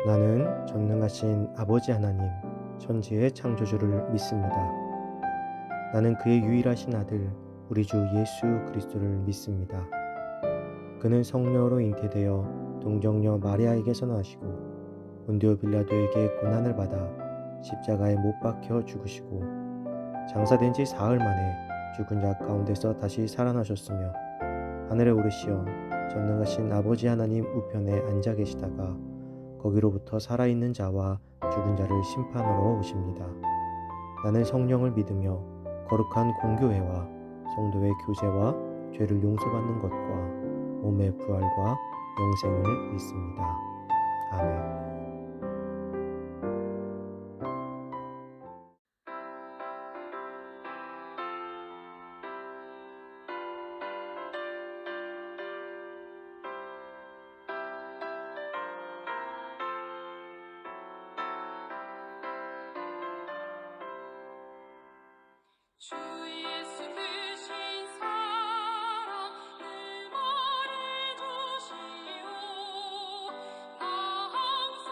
나는 전능하신 아버지 하나님, 천지의 창조주를 믿습니다. 나는 그의 유일하신 아들, 우리 주 예수 그리스도를 믿습니다. 그는 성령으로 잉태되어 동정녀 마리아에게서 나시고 본디오 빌라도에게 고난을 받아 십자가에 못 박혀 죽으시고 장사된 지 사흘 만에 죽은 자 가운데서 다시 살아나셨으며 하늘에 오르시어 전능하신 아버지 하나님 우편에 앉아 계시다가 거기로부터 살아있는 자와 죽은 자를 심판하러 오십니다. 나는 성령을 믿으며 거룩한 공교회와 성도의 교제와 죄를 용서받는 것과 몸의 부활과 영생을 믿습니다. 아멘. 주 예수 크신 사랑 음원을 주시오 나 항상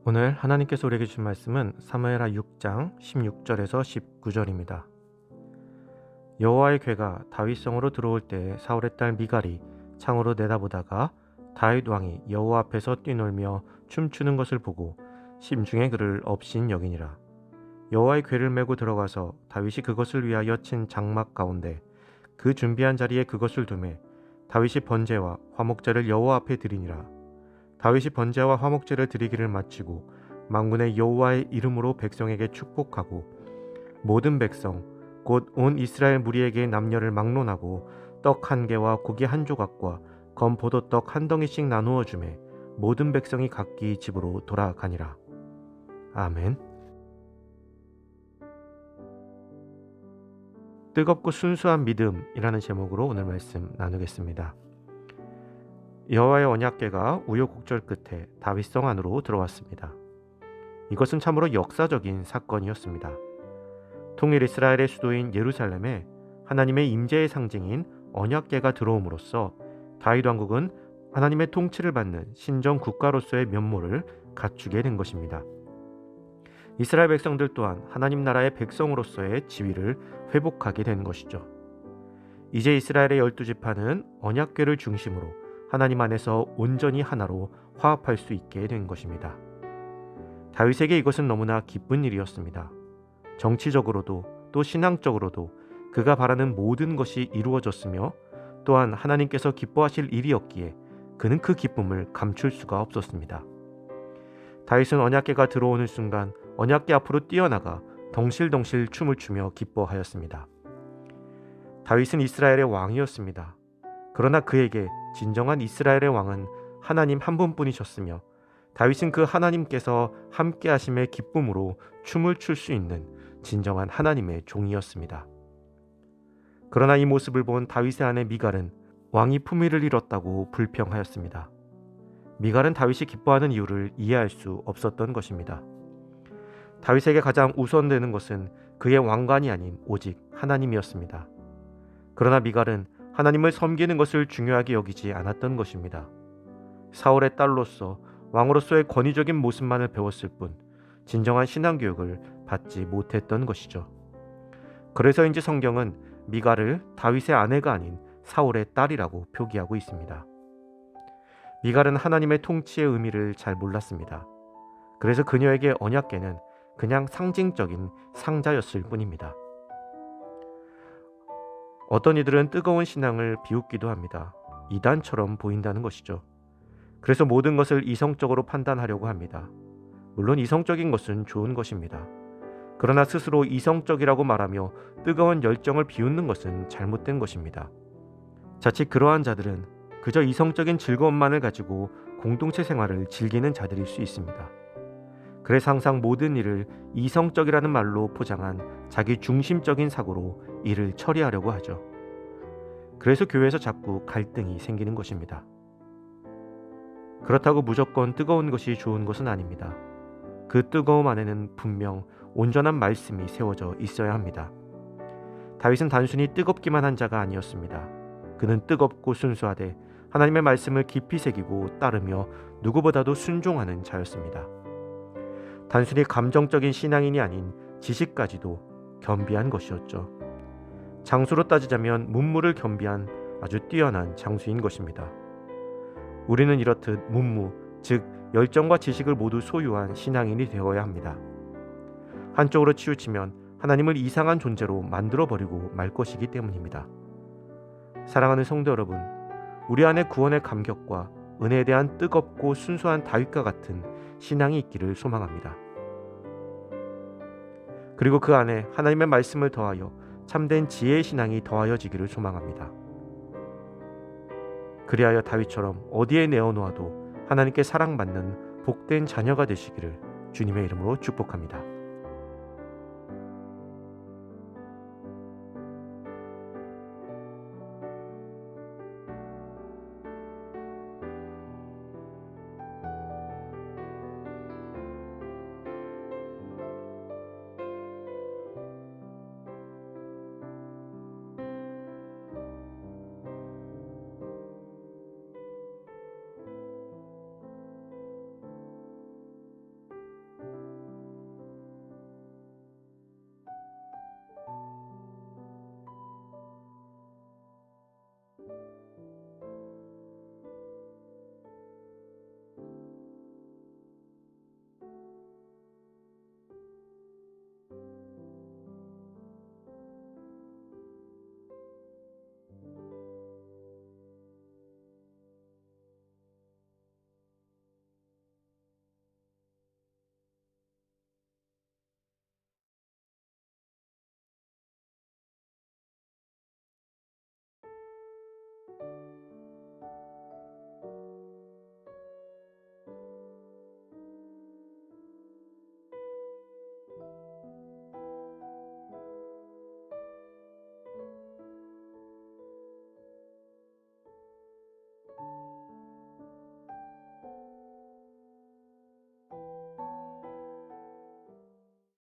오늘 하나님께서 우리에게 주신 말씀은 사무엘하 6장 16절에서 19절입니다. 여호와의 궤가 다윗성으로 들어올 때 사울의 딸 미갈이 창으로 내다보다가 다윗 왕이 여호와 앞에서 뛰놀며 춤추는 것을 보고 심중에 그를 업신 여기니라. 여호와의 궤를 메고 들어가서 다윗이 그것을 위하여 친 장막 가운데 그 준비한 자리에 그것을 두매 다윗이 번제와 화목제를 여호와 앞에 드리니라. 다윗이 번제와 화목제를 드리기를 마치고 만군의 여호와의 이름으로 백성에게 축복하고 모든 백성 곧 온 이스라엘 무리에게 남녀를 막론하고 떡 한 개와 고기 한 조각과 검 포도떡 한 덩이씩 나누어 주매 모든 백성이 각기 집으로 돌아가니라. 아멘. 뜨겁고 순수한 믿음이라는 제목으로 오늘 말씀 나누겠습니다. 여호와의 언약궤가 우여곡절 끝에 다윗성 안으로 들어왔습니다. 이것은 참으로 역사적인 사건이었습니다. 통일 이스라엘의 수도인 예루살렘에 하나님의 임재의 상징인 언약궤가 들어옴으로써 다윗 왕국은 하나님의 통치를 받는 신정 국가로서의 면모를 갖추게 된 것입니다. 이스라엘 백성들 또한 하나님 나라의 백성으로서의 지위를 회복하게 된 것이죠. 이제 이스라엘의 12지파는 언약궤를 중심으로 하나님 안에서 온전히 하나로 화합할 수 있게 된 것입니다. 다윗에게 이것은 너무나 기쁜 일이었습니다. 정치적으로도 또 신앙적으로도 그가 바라는 모든 것이 이루어졌으며 또한 하나님께서 기뻐하실 일이었기에 그는 그 기쁨을 감출 수가 없었습니다. 다윗은 언약궤가 들어오는 순간 언약궤 앞으로 뛰어나가 덩실덩실 춤을 추며 기뻐하였습니다. 다윗은 이스라엘의 왕이었습니다. 그러나 그에게 진정한 이스라엘의 왕은 하나님 한 분뿐이셨으며 다윗은 그 하나님께서 함께 하심의 기쁨으로 춤을 출 수 있는 진정한 하나님의 종이었습니다. 그러나 이 모습을 본 다윗의 아내 미갈은 왕이 품위를 잃었다고 불평하였습니다. 미갈은 다윗이 기뻐하는 이유를 이해할 수 없었던 것입니다. 다윗에게 가장 우선되는 것은 그의 왕관이 아닌 오직 하나님이었습니다. 그러나 미갈은 하나님을 섬기는 것을 중요하게 여기지 않았던 것입니다. 사울의 딸로서 왕으로서의 권위적인 모습만을 배웠을 뿐 진정한 신앙교육을 받지 못했던 것이죠. 그래서인지 성경은 미갈을 다윗의 아내가 아닌 사울의 딸이라고 표기하고 있습니다. 미갈은 하나님의 통치의 의미를 잘 몰랐습니다. 그래서 그녀에게 언약궤는 그냥 상징적인 상자였을 뿐입니다. 어떤 이들은 뜨거운 신앙을 비웃기도 합니다. 이단처럼 보인다는 것이죠. 그래서 모든 것을 이성적으로 판단하려고 합니다. 물론 이성적인 것은 좋은 것입니다. 그러나 스스로 이성적이라고 말하며 뜨거운 열정을 비웃는 것은 잘못된 것입니다. 자칫 그러한 자들은 그저 이성적인 즐거움만을 가지고 공동체 생활을 즐기는 자들일 수 있습니다. 그래서 항상 모든 일을 이성적이라는 말로 포장한 자기 중심적인 사고로 일을 처리하려고 하죠. 그래서 교회에서 자꾸 갈등이 생기는 것입니다. 그렇다고 무조건 뜨거운 것이 좋은 것은 아닙니다. 그 뜨거움 안에는 분명 온전한 말씀이 세워져 있어야 합니다. 다윗은 단순히 뜨겁기만 한 자가 아니었습니다. 그는 뜨겁고 순수하되 하나님의 말씀을 깊이 새기고 따르며 누구보다도 순종하는 자였습니다. 단순히 감정적인 신앙인이 아닌 지식까지도 겸비한 것이었죠. 장수로 따지자면 문무를 겸비한 아주 뛰어난 장수인 것입니다. 우리는 이렇듯 문무, 즉 열정과 지식을 모두 소유한 신앙인이 되어야 합니다. 한쪽으로 치우치면 하나님을 이상한 존재로 만들어버리고 말 것이기 때문입니다. 사랑하는 성도 여러분, 우리 안에 구원의 감격과 은혜에 대한 뜨겁고 순수한 다윗과 같은 신앙이 있기를 소망합니다. 그리고 그 안에 하나님의 말씀을 더하여 참된 지혜의 신앙이 더하여지기를 소망합니다. 그리하여 다윗처럼 어디에 내어놓아도 하나님께 사랑받는 복된 자녀가 되시기를 주님의 이름으로 축복합니다.